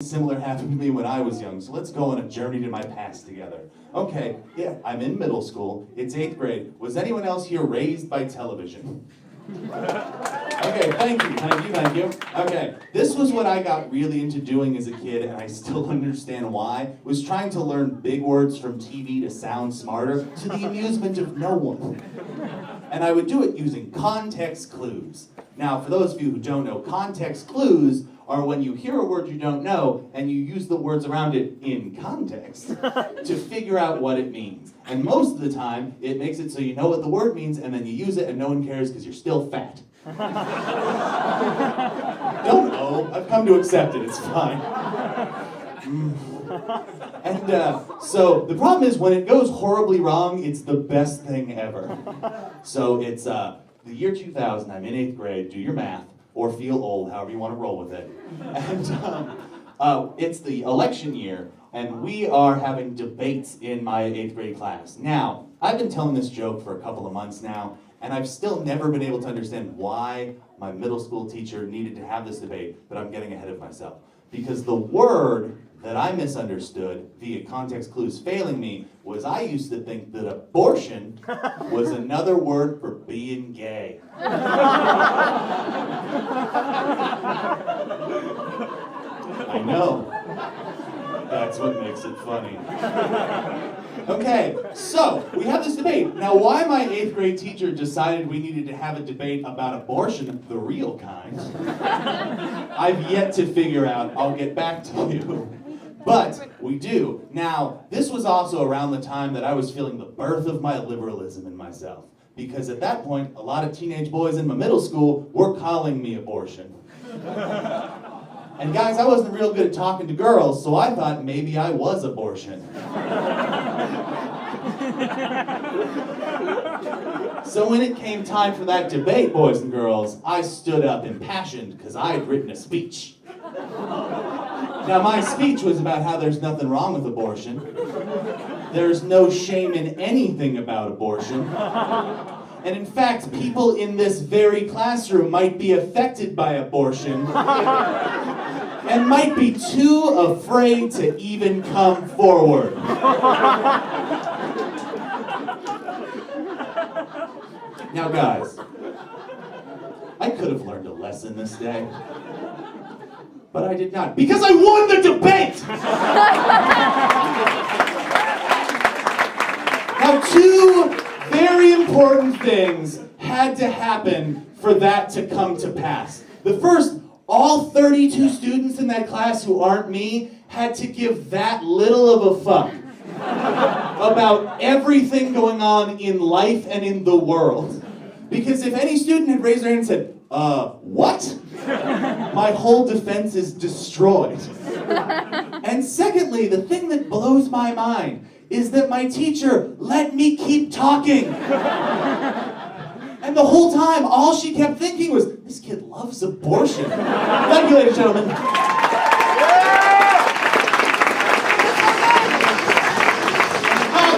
Similar happened to me when I was young, so let's go on a journey to my past together. Okay, yeah, I'm in middle school. It's 8th grade. Was anyone else here raised by television? Okay, thank you. Okay, this was what I got really into doing as a kid, and I still understand why. Was trying to learn big words from TV to sound smarter, to the amusement of no one. And I would do it using context clues. Now, for those of you who don't know, context clues are when you hear a word you don't know and you use the words around it in context to figure out what it means. And most of the time, it makes it so you know what the word means and then you use it and no one cares because you're still fat. Don't know. I've come to accept it. It's fine. And so the problem is when it goes horribly wrong, it's the best thing ever. So it's the year 2000. I'm in 8th grade. Do your math. Or feel old, however you want to roll with it. And it's the election year, and we are having debates in my 8th grade class. Now, I've been telling this joke for a couple of months now, and I've still never been able to understand why my middle school teacher needed to have this debate, but I'm getting ahead of myself. Because the word that I misunderstood via context clues failing me was I used to think that abortion was another word for being gay. I know. That's what makes it funny. Okay, so we have this debate. Now, why my 8th grade teacher decided we needed to have a debate about abortion, the real kind, I've yet to figure out. I'll get back to you. But we do. Now, this was also around the time that I was feeling the birth of my liberalism in myself. Because at that point, a lot of teenage boys in my middle school were calling me abortion. And guys, I wasn't real good at talking to girls, so I thought maybe I was abortion. So when it came time for that debate, boys and girls, I stood up impassioned because I had written a speech. Now, my speech was about how there's nothing wrong with abortion. There's no shame in anything about abortion. And in fact, people in this very classroom might be affected by abortion and might be too afraid to even come forward. Now, guys, I could have learned a lesson this day. But I did not, because I won the debate! Now, two very important things had to happen for that to come to pass. The first, all 32 students in that class who aren't me had to give that little of a fuck about everything going on in life and in the world. Because if any student had raised their hand and said, what? My whole defense is destroyed. And secondly, the thing that blows my mind is that my teacher let me keep talking. And the whole time, all she kept thinking was, this kid loves abortion. Thank you, ladies and gentlemen.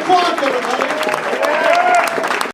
Come on, everybody.